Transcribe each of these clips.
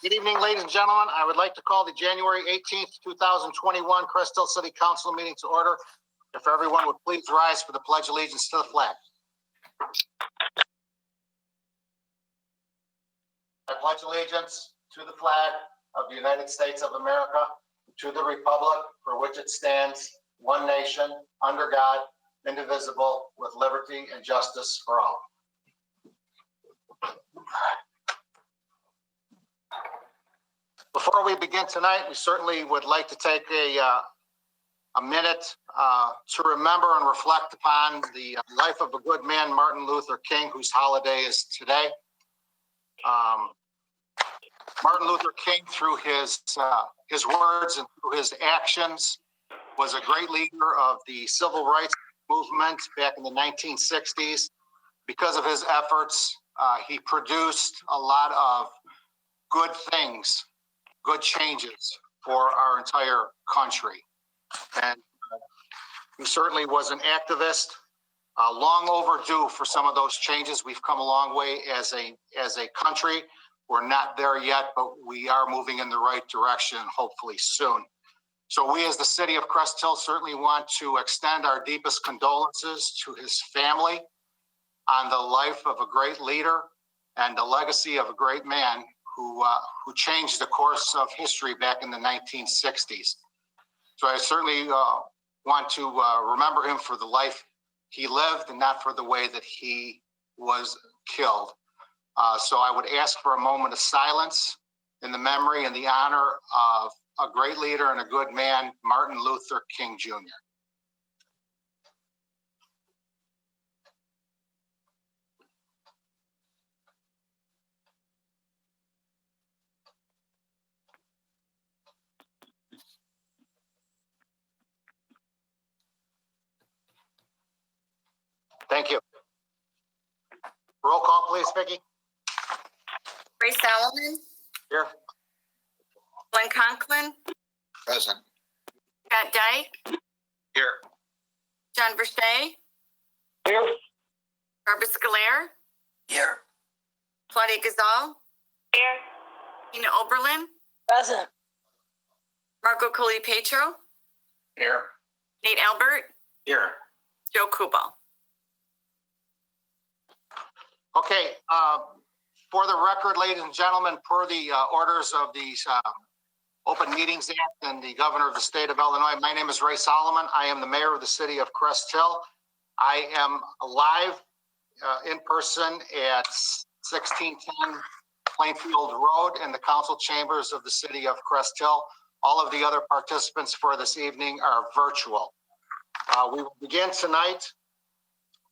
Good evening, ladies and gentlemen. I would like to call the January 18th, 2021 Cresthill City Council meeting to order. If everyone would please rise for the Pledge of Allegiance to the flag. I pledge allegiance to the flag of the United States of America, to the republic for which it stands, one nation, under God, indivisible, with liberty and justice for all. Before we begin tonight, we certainly would like to take a minute to remember and reflect upon the life of a good man, Martin Luther King, whose holiday is today. Martin Luther King, through his words and through his actions, was a great leader of the civil rights movement back in the 1960s. Because of his efforts, he produced a lot of good things, good changes for our entire country. And he certainly was an activist, long overdue for some of those changes. We've come a long way as a country. We're not there yet, but we are moving in the right direction, hopefully soon. So we as the city of Cresthill certainly want to extend our deepest condolences to his family on the life of a great leader and the legacy of a great man who changed the course of history back in the 1960s. So I certainly want to remember him for the life he lived and not for the way that he was killed. So I would ask for a moment of silence in the memory and the honor of a great leader and a good man, Martin Luther King Jr. Thank you. Roll call, please, Vicki. Ray Solomon. Here. Glenn Conklin. Present. Scott Dyke. Here. John Verstay. Here. Barbara Scolaire. Here. Claudia Gazal. Here. Tina Oberlin. Present. Marco Colli-Petro. Here. Nate Albert. Here. Joe Kubal. Okay, for the record, ladies and gentlemen, per the orders of the Open Meetings Act and the governor of the state of Illinois, my name is Ray Solomon. I am the mayor of the city of Cresthill. I am live in person at 1610 Plainfield Road in the council chambers of the city of Cresthill. All of the other participants for this evening are virtual. We will begin tonight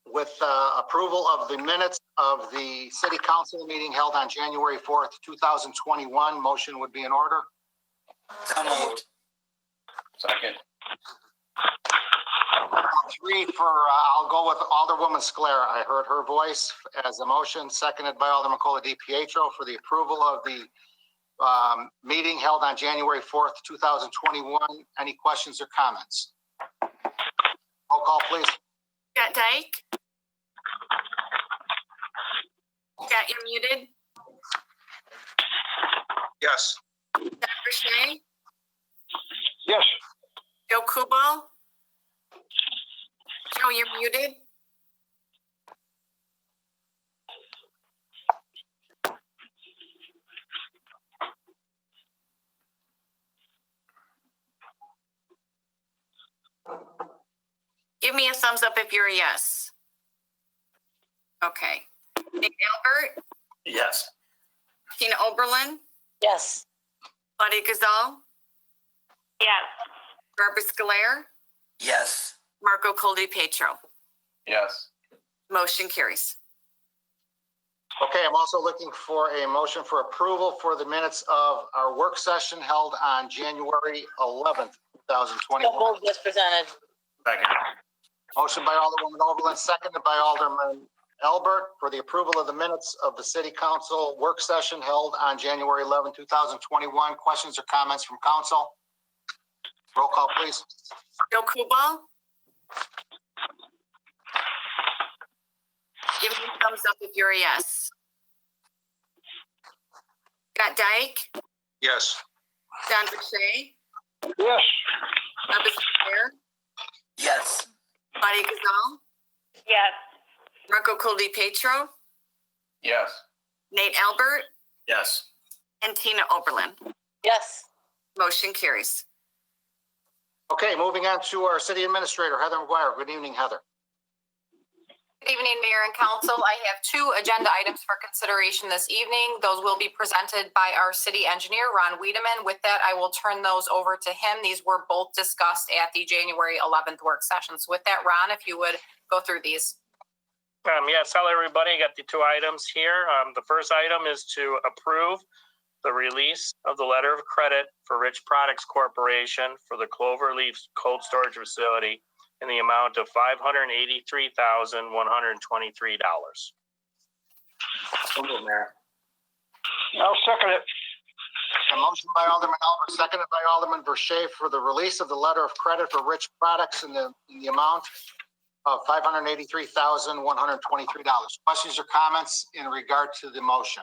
with approval of the minutes of the city council meeting held on January 4th, 2021. Motion would be in order. So moved. Second. Three for, I'll go with Alderwoman Scolaire. I heard her voice as a motion, seconded by Alderman Colli-Petro for the approval of the meeting held on January 4th, 2021. Any questions or comments? Roll call, please. Scott Dyke. Scott, you're muted. Yes. John Verstay. Yes. Joe Kubal. Joe, you're muted. Give me a thumbs up if you're a yes. Okay. Nate Albert. Yes. Tina Oberlin. Yes. Claudia Gazal. Yes. Barbara Scolaire. Yes. Marco Colli-Petro. Yes. Motion carries. Okay, I'm also looking for a motion for approval for the minutes of our work session held on January 11th, 2021. So moved as presented. Second. Motion by Alderwoman Oberlin, seconded by Alderman Albert for the approval of the minutes of the city council work session held on January 11, 2021. Questions or comments from council? Roll call, please. Joe Kubal. Give me a thumbs up if you're a yes. Scott Dyke. Yes. John Verche, Yes. Travis Claire, Yes. Claudia Gazal, Yes. Marco Coli-Petro, Yes. Nate Albert, Yes. and Tina Oberlin. Yes. Motion carries. Okay, moving on to our city administrator, Heather McGuire. Good evening, Heather. Good evening, Mayor and Council. I have 2 agenda items for consideration this evening. Those will be presented by our city engineer, Ron Wiedemann. With that, I will turn those over to him. These were both discussed at the January 11th work session. So with that, Ron, if you would go through these. Yes, hello, everybody. I got the 2 items here. The first item is to approve the release of the letter of credit for Rich Products Corporation for the Cloverleaf Cold Storage Facility in the amount of $583,123. Mayor. I'll second it. A motion by Alderman Albert, seconded by Alderman Verche for the release of the letter of credit for Rich Products in the amount of $583,123. Questions or comments in regard to the motion?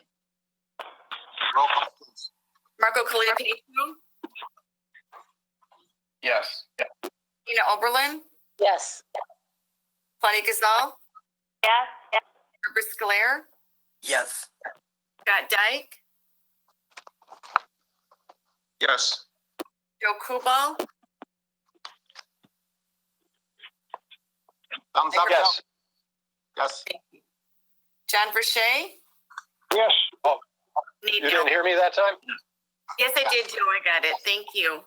Roll call, please. Marco Coli-Petro, Yes. Tina Oberlin, Yes. Claudia Gazal, Yes. Travis Claire, Yes. Scott Dyke, Yes. Joe Kubal, Thumbs up, Yes. Joe? Yes. John Verche, Yes. Nate You didn't Albert. hear me that time? Yes, I did, Joe. I got it. Thank you.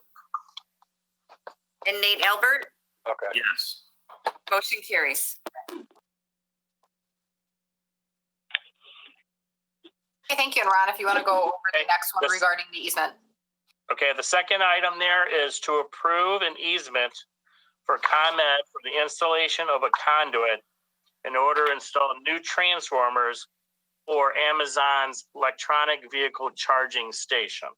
And Nate Albert, Okay. Yes. motion carries. Okay, thank you. And Ron, if you want to go over the Okay. next one Yes. regarding the easement. Okay, the second item there is to approve an easement for ComEd for the installation of a conduit in order to install new transformers for Amazon's electronic vehicle charging station.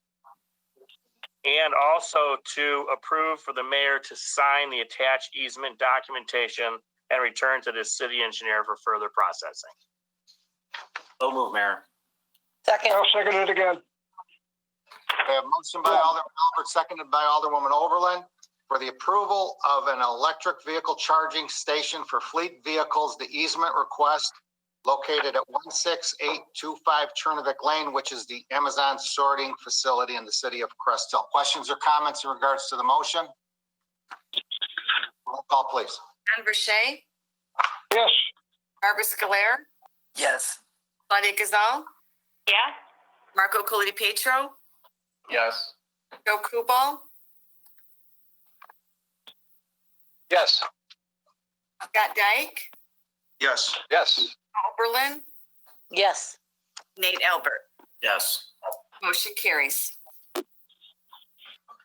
And also to approve for the mayor to sign the attached easement documentation and return to the city engineer for further processing. So move, Mayor. Second. I'll second it again. We have a motion by Alderman Albert, seconded by Alderwoman Oberlin for the approval of an electric vehicle charging station for fleet vehicles, the easement request located at 16825 Turnka Lane, which is the Amazon sorting facility in the city of Cresthill. Questions or comments in regards to the motion? Roll call, please. John Verche, Yes. Travis Claire, Yes. Claudia Gazal, Yes. Marco Coli-Petro, Yes. Joe Kubal, Yes. Scott Dyke, Yes. Yes. Oberlin, Yes. Nate Albert. Yes. Motion carries.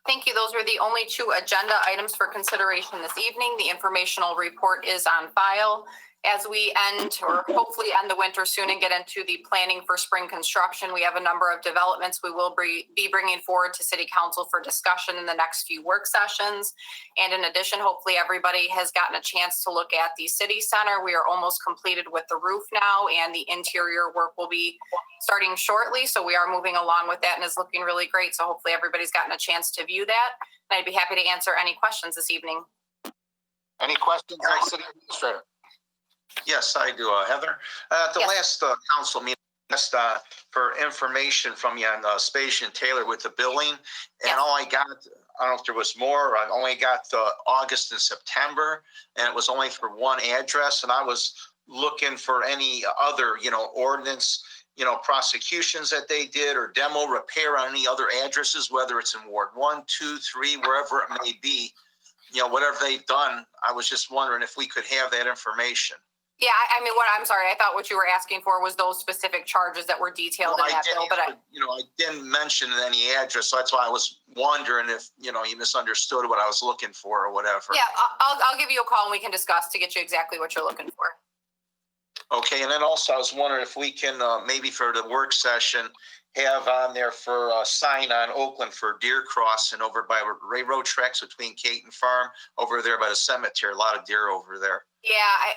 Thank you. Those were the only 2 agenda items for consideration this evening. The informational report is on file. As we end, or hopefully end the winter soon and get into the planning for spring construction, we have a number of developments we will be bringing forward to City Council for discussion in the next few work sessions. And in addition, hopefully everybody has gotten a chance to look at the city center. We are almost completed with the roof now, and the interior work will be starting shortly. So we are moving along with that, and it's looking really great. So hopefully everybody's gotten a chance to view that. And I'd be happy to answer any questions this evening. Any questions, City Administrator? Yes, I do, Heather. At the Yes. last council meeting, I asked for information from you on Spatian and Taylor with the billing. Yes. And all I got, I don't know if there was more, I only got the August and September, and it was only for one address. And I was looking for any other, ordinance, prosecutions that they did or demo repair on any other addresses, whether it's in Ward 1, 2, 3, wherever it may be. Whatever they've done, I was just wondering if we could have that information. Yeah, I mean, I thought what you were asking for was those specific charges that were detailed in that bill, but I didn't mention any address, so that's why I was wondering if, you misunderstood what I was looking for or whatever. yeah, I'll give you a call and we can discuss to get you exactly what you're looking for. Okay, and then also I was wondering if we can, maybe for the work session, have on there for a sign on Oakland for deer crossing over by railroad tracks between Caton Farm over there by the cemetery. A lot of deer over there. Yeah,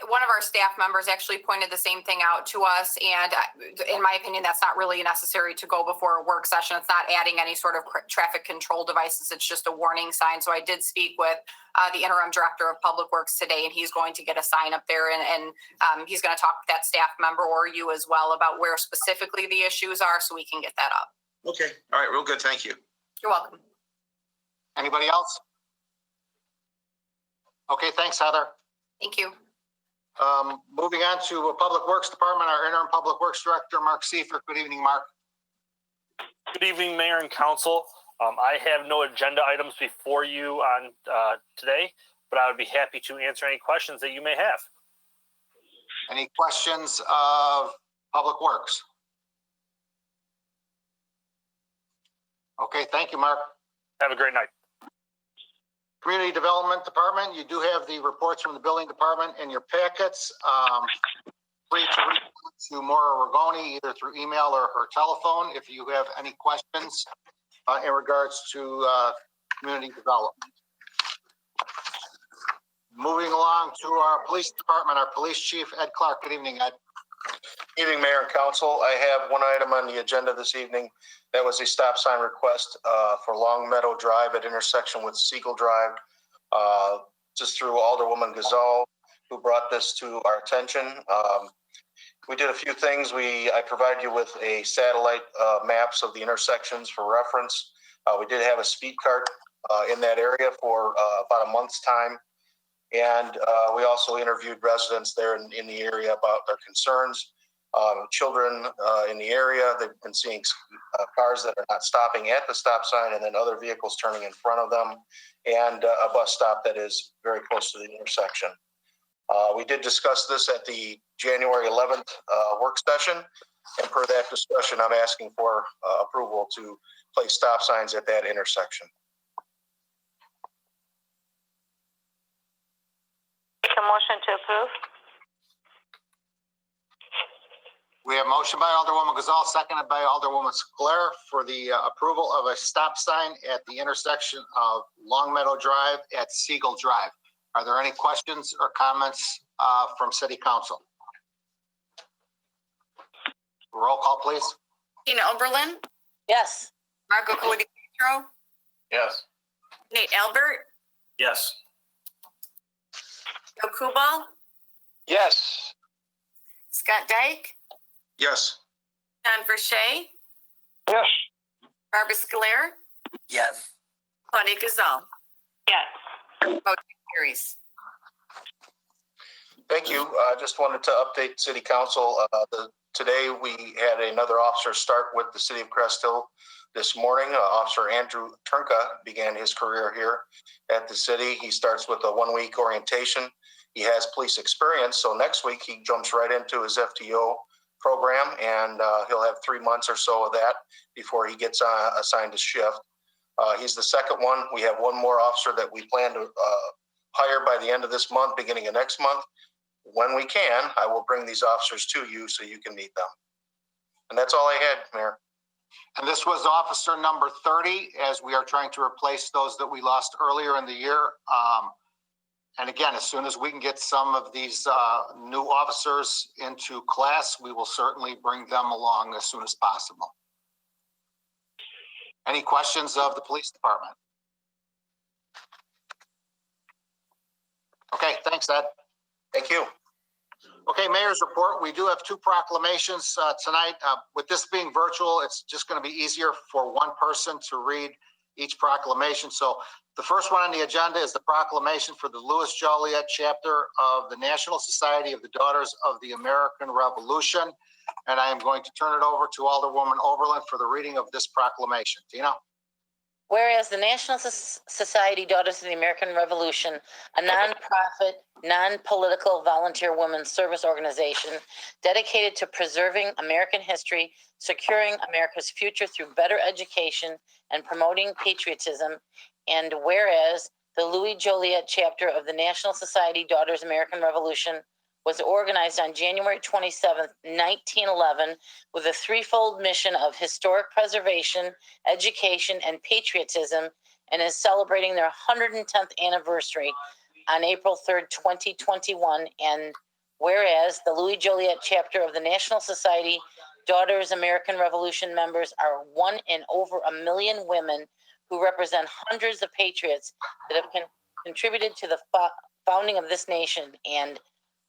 one of our staff members actually pointed the same thing out to us, and in my opinion, that's not really necessary to go before a work session. It's not adding any sort of traffic control devices. It's just a warning sign. So I did speak with the interim director of Public Works today, and he's going to get a sign up there, and he's going to talk with that staff member or you as well about where specifically the issues are, so we can get that up. Okay. All right. Real good. Thank you. You're welcome. Anybody else? Okay, thanks, Heather. Thank you. Moving on to Public Works Department, our interim Public Works Director, Mark Seifert. Good evening, Mark. Good evening, Mayor and Council. I have no agenda items before you on today, but I would be happy to answer any questions that you may have. Any questions of Public Works? Okay, thank you, Mark. Have a great night. Community Development Department, you do have the reports from the Building Department in your packets. Free to reach out to Maura Rigoni either through email or her telephone if you have any questions in regards to community development. Moving along to our Police Department, our Police Chief, Ed Clark. Good evening, Ed. Evening, Mayor and Council. I have one item on the agenda this evening. That was a stop sign request for Long Meadow Drive at intersection with Siegel Drive, just through Alderwoman Gazal, who brought this to our attention. We did a few things. I provided you with a satellite maps of the intersections for reference. We did have a speed cart in that area for about a month's time. And we also interviewed residents there in the area about their concerns. Children in the area, they've been seeing cars that are not stopping at the stop sign and then other vehicles turning in front of them, and a bus stop that is very close to the intersection. We did discuss this at the January 11th work session, and per that discussion, I'm asking for approval to place stop signs at that intersection. Make a motion to approve. We have motion by Alderwoman Gazal, seconded by Alderwoman Sclair for the approval of a stop sign at the intersection of Long Meadow Drive at Siegel Drive. Are there any questions or comments from City Council? Roll call, please. Tina Oberlin, Yes. Marco Codipietro, Yes. Nate Albert, Yes. Joe Kubal, Yes. Scott Dyke, Yes. John Verche, Yes. Barbara Sclair, Yes. Claudia Gazal. Yes. Motion carries. Thank you. I just wanted to update City Council. Today we had another officer start with the City of Cresthill this morning. Officer Andrew Turnka began his career here at the city. He starts with a 1-week orientation. He has police experience, so next week he jumps right into his FTO program, and he'll have 3 months or so of that before he gets assigned a shift. He's the second one. We have one more officer that we plan to hire by the end of this month, beginning of next month. When we can, I will bring these officers to you so you can meet them. And that's all I had, Mayor. And this was officer number 30, as we are trying to replace those that we lost earlier in the year. And again, as soon as we can get some of these new officers into class, we will certainly bring them along as soon as possible. Any questions of the police department? Okay, thanks, Ed. Thank you. Okay, Mayor's report. We do have 2 proclamations tonight. With this being virtual, it's just going to be easier for one person to read each proclamation. So the first one on the agenda is the proclamation for the Louis Joliet chapter of the National Society of the Daughters of the American Revolution. And I am going to turn it over to Alderwoman Oberlin for the reading of this proclamation. Tina? Whereas the National Society Daughters of the American Revolution, a nonprofit, non-political volunteer women's service organization dedicated to preserving American history, securing America's future through better education, and promoting patriotism, and whereas the Louis Joliet chapter of the National Society Daughters of the American Revolution was organized on January 27th, 1911, with a threefold mission of historic preservation, education, and patriotism, and is celebrating their 110th anniversary on April 3rd, 2021. And whereas the Louis Joliet chapter of the National Society Daughters American Revolution members are one in over 1 million women who represent hundreds of patriots that have contributed to the founding of this nation. And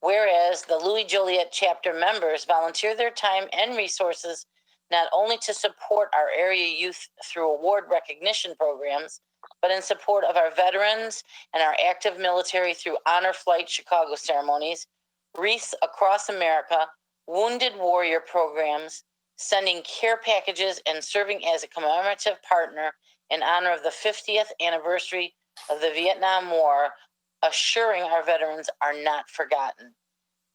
whereas the Louis Joliet chapter members volunteer their time and resources not only to support our area youth through award recognition programs, but in support of our veterans and our active military through Honor Flight Chicago ceremonies, wreaths across America, wounded warrior programs, sending care packages, and serving as a commemorative partner in honor of the 50th anniversary of the Vietnam War, assuring our veterans are not forgotten.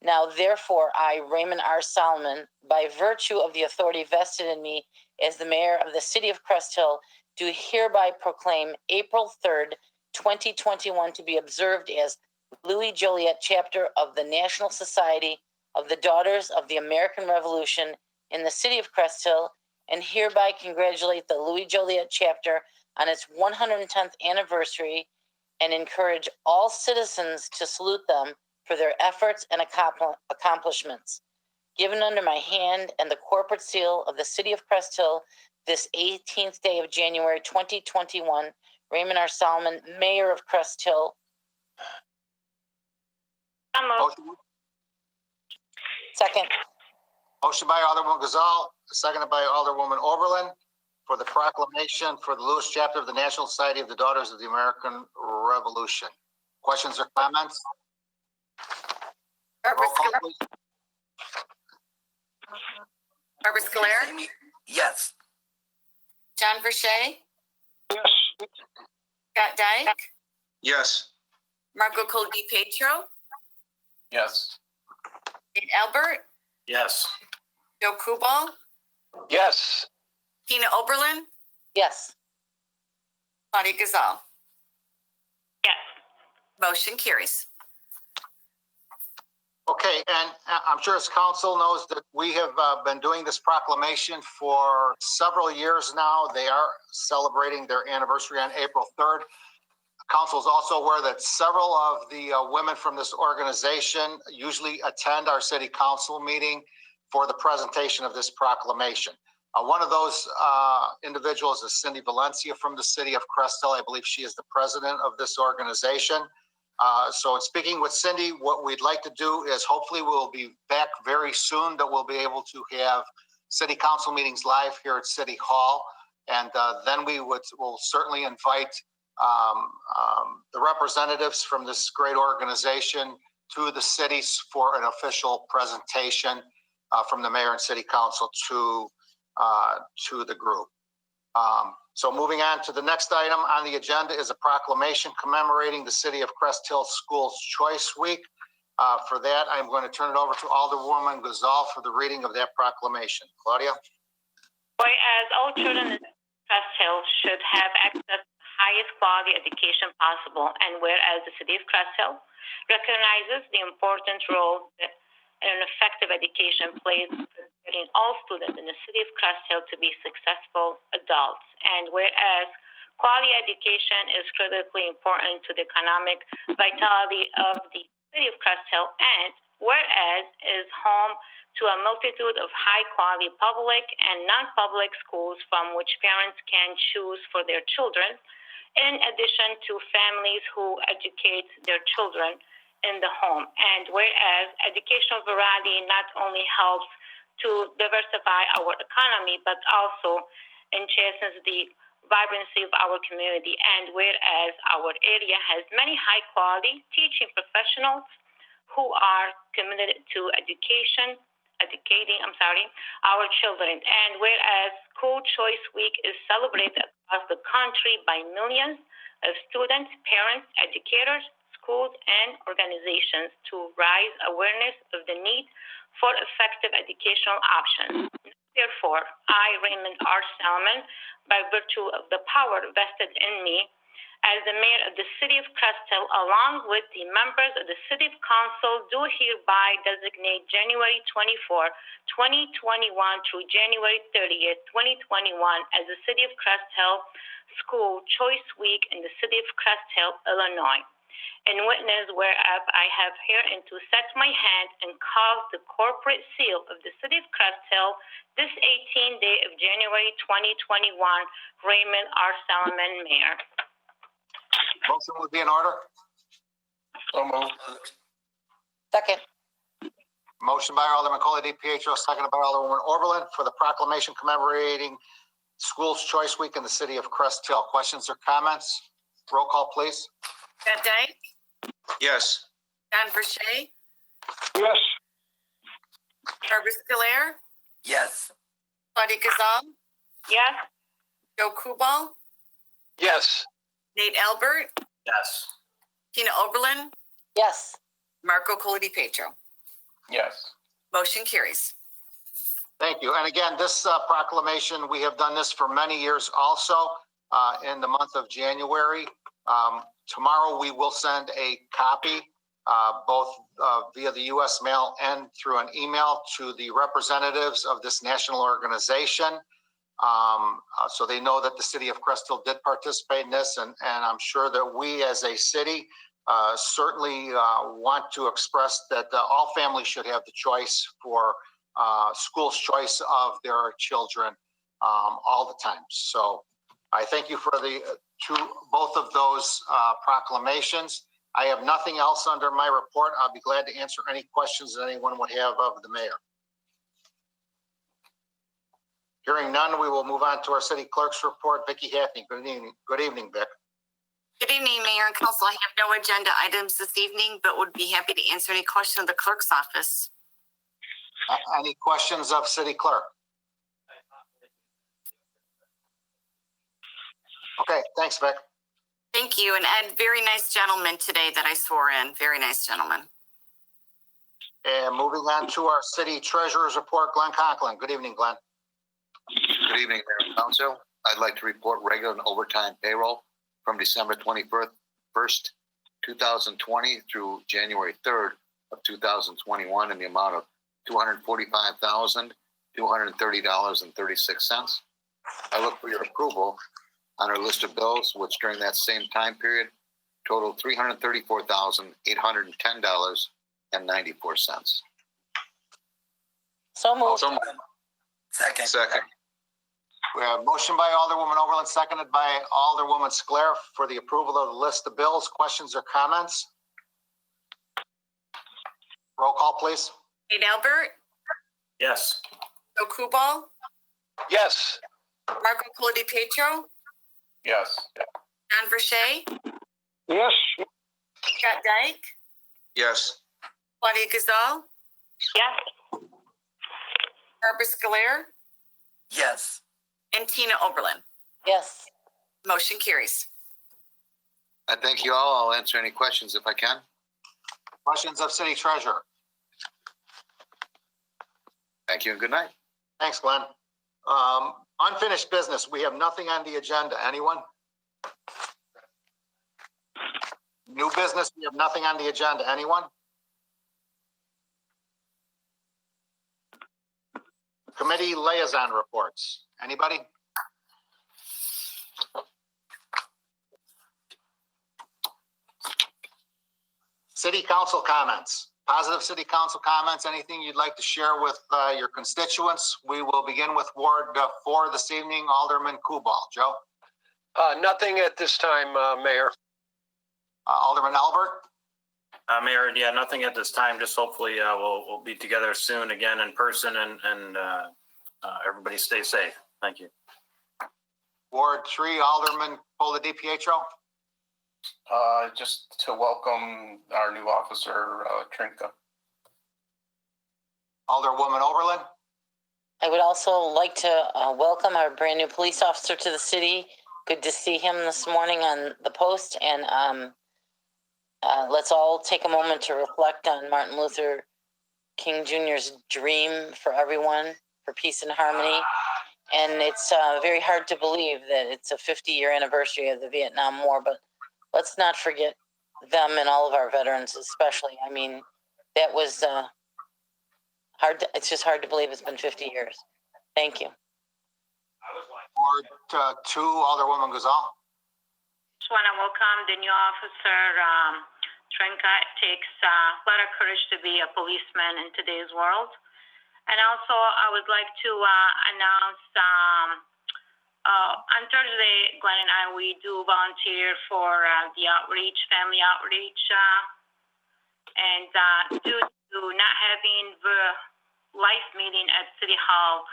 Now, therefore, I, Raymond R. Solomon, by virtue of the authority vested in me as the mayor of the city of Cresthill, do hereby proclaim April 3rd, 2021 to be observed as Louis Joliet chapter of the National Society of the Daughters of the American Revolution in the city of Cresthill, and hereby congratulate the Louis Joliet chapter on its 110th anniversary and encourage all citizens to salute them for their efforts and accomplishments. Given under my hand and the corporate seal of the city of Cresthill this 18th day of January 2021, Raymond R. Solomon, Mayor of Cresthill. Motion Second. Motion by Alderwoman Gazal, seconded by Alderwoman Oberlin for the proclamation for the Lewis chapter of the National Society of the Daughters of the American Revolution. Questions or comments? Barbara Roll call, please. Scalar, Yes. John Verche, Yes. Scott Dyke, Yes. Marco Cole DiPietro, Yes. Nate Albert, Yes. Joe Kubal, Yes. Tina Oberlin, Yes. Claudia Gazal. Yes. Motion carries. Okay, and I'm sure as council knows that we have been doing this proclamation for several years now. They are celebrating their anniversary on April 3rd. Council is also aware that several of the women from this organization usually attend our city council meeting for the presentation of this proclamation. One of those individuals is Cindy Valencia from the city of Cresthill. I believe she is the president of this organization. So in speaking with Cindy, what we'd like to do is hopefully we'll be back very soon, that we'll be able to have city council meetings live here at City Hall. And then we'll certainly invite the representatives from this great organization to the cities for an official presentation from the mayor and city council to the group. So moving on to the next item on the agenda is a proclamation commemorating the city of Cresthill Schools Choice Week. For that, I'm going to turn it over to Alderwoman Gazal for the reading of that proclamation. Claudia? Whereas all children in Cresthill should have access to the highest quality education possible, and whereas the city of Cresthill recognizes the important role that an effective education plays for getting all students in the city of Cresthill to be successful adults, and whereas quality education is critically important to the economic vitality of the city of Cresthill, and whereas is home to a multitude of high-quality public and non-public schools from which parents can choose for their children, in addition to families who educate their children in the home. And whereas educational variety not only helps to diversify our economy, but also enhances the vibrancy of our community. And whereas our area has many high-quality teaching professionals who are committed to educating our children. And whereas School Choice Week is celebrated across the country by millions of students, parents, educators, schools, and organizations to raise awareness of the need for effective educational options. Therefore, I, Raymond R. Solomon, by virtue of the power vested in me as the mayor of the city of Cresthill, along with the members of the city council, do hereby designate January 24, 2021 through January 30th, 2021 as the city of Cresthill School Choice Week in the city of Cresthill, Illinois. And witness whereof I have hereunto set my hand and caused the corporate seal of the city of Cresthill this 18th day of January 2021, Raymond R. Solomon, Mayor. Motion would be in order. So moved. Second. Motion by Alderman Colley DiPietro, seconded by Alderwoman Oberlin for the proclamation commemorating Schools Choice Week in the city of Cresthill. Questions or comments? Roll call, please. Scott Dyke, Yes. John Verche, Yes. Barbara Scolaire, Yes. Claudia Gazal, Yes. Joe Kubal, Yes. Nate Albert, Yes. Tina Oberlin, Yes. Marco Collodi Petro. Yes. Motion carries. Thank you. And again, this proclamation, we have done this for many years also in the month of January. Tomorrow, we will send a copy, both via the U.S. mail and through an email to the representatives of this national organization. So they know that the city of Cresthill did participate in this. And I'm sure that we as a city certainly want to express that all families should have the choice for school's choice of their children all the time. So I thank you for both of those proclamations. I have nothing else under my report. I'll be glad to answer any questions that anyone would have of the mayor. Hearing none, we will move on to our city clerk's report. Vicki Haffney, good evening. Good evening, Vic. Good evening, Mayor and Council. I have no agenda items this evening, but would be happy to answer any questions of the clerk's office. Any questions of city clerk? Okay, thanks, Vic. Thank you. And Ed, very nice gentleman today that I swore in. Very nice gentleman. And moving on to our city treasurer's report, Glenn Conklin. Good evening, Glenn. Good evening, Mayor and Council. I'd like to report regular and overtime payroll from December 21st, 2020 through January 3rd of 2021 in the amount of $245,230.36. I look for your approval on our list of bills, which during that same time period totaled $334,810.94. So moved. Second. Second. We have a motion by Alderwoman Oberlin, seconded by Alderwoman Scolaire for the approval of the list of bills. Questions or comments? Roll call, please. Nate Albert, Yes. Joe Kubal, Yes. Marco Collodi Petro, Yes. John Verche, Yes. Scott Dyke, Yes. Claudia Gazal, Yes. Barbara Scolaire, Yes. and Tina Oberlin. Yes. Motion carries. I thank you all. I'll answer any questions if I can. Questions of city treasurer? Thank you and good night. Thanks, Glenn. Unfinished business. We have nothing on the agenda. Anyone? New business. We have nothing on the agenda. Anyone? Committee liaison reports. Anybody? City council comments. Positive city council comments. Anything you'd like to share with your constituents? We will begin with Ward 4 this evening. Alderman Kubal. Joe? Nothing at this time, Mayor. Alderman Albert? Mayor, yeah, nothing at this time. Just hopefully we'll be together soon again in person and everybody stay safe. Thank you. Ward 3, Alderman Pola DiPietro? Just to welcome our new officer, Turnka. Alderwoman Oberlin? I would also like to welcome our brand new police officer to the city. Good to see him this morning on the post. And let's all take a moment to reflect on Martin Luther King Jr.'s dream for everyone, for peace and harmony. And it's very hard to believe that it's a 50-year anniversary of the Vietnam War, but let's not forget them and all of our veterans, especially. I mean, that was it's just hard to believe it's been 50 years. Thank you. Ward 2, Alderwoman Gazal. Just want to welcome the new officer, Turnka. It takes a lot of courage to be a policeman in today's world. And also, I would like to announce on Thursday, Glenn and I, we do volunteer for the outreach, family outreach. And due to not having the live meeting at City Hall,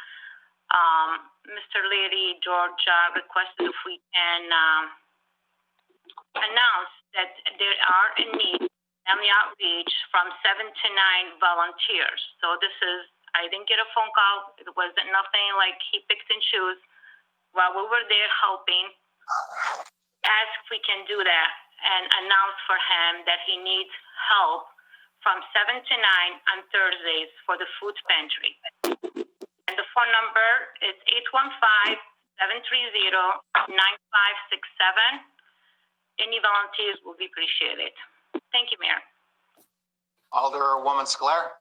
Mr. Lady George requested if we can announce that there are in need family outreach from 7 to 9 volunteers. So this is, I didn't get a phone call. It wasn't nothing like he picked and choose. While we were there helping, ask if we can do that and announce for him that he needs help from 7 to 9 on Thursdays for the food pantry. And the phone number is 815-730-9567. Any volunteers will be appreciated. Thank you, Mayor. Alderwoman Sclair.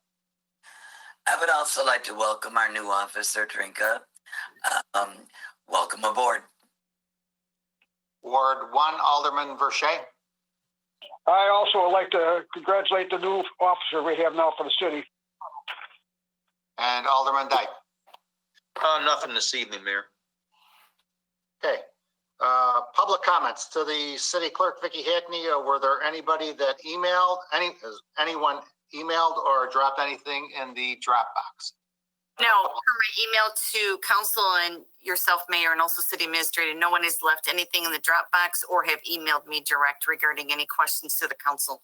I would also like to welcome our new officer, Turnka. Welcome aboard. Ward 1, Alderman Verche. I also would like to congratulate the new officer we have now for the city. And Alderman Dyke. Nothing this evening, Mayor. Okay. Public comments to the city clerk, Vicki Hackney. Were there anybody that emailed, anyone emailed or dropped anything in the drop box? No, for my email to council and yourself, Mayor, and also city administrator, no one has left anything in the Dropbox or have emailed me direct regarding any questions to the council.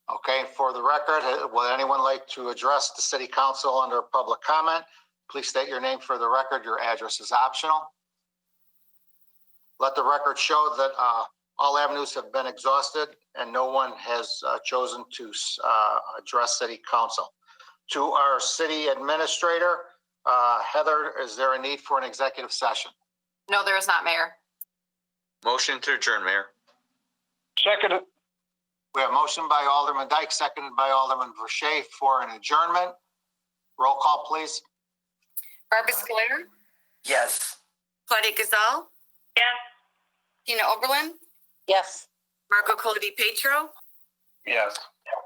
Okay, for the record, would anyone like to address the city council under public comment? Please state your name for the record. Your address is optional. Let the record show that all avenues have been exhausted and no one has chosen to address city council. To our city administrator, Heather, is there a need for an executive session? No, there is not, Mayor. Motion to adjourn, Mayor. Second. We have motion by Alderman Dyke, seconded by Alderman Verche for an adjournment. Roll call, please. Barbara Sclair, Yes. Claudia Gazal, Yes. Tina Oberlin, Yes. Marco Colodi Petro, Yes.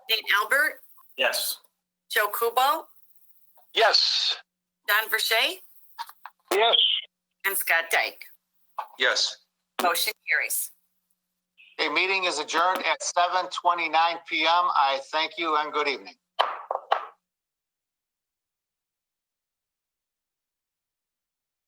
Nate Albert, Yes. Joe Kubal, Yes. Don Verche, Yes. and Scott Dyke. Yes. Motion carries. A meeting is adjourned at 7:29 p.m. I thank you and good evening.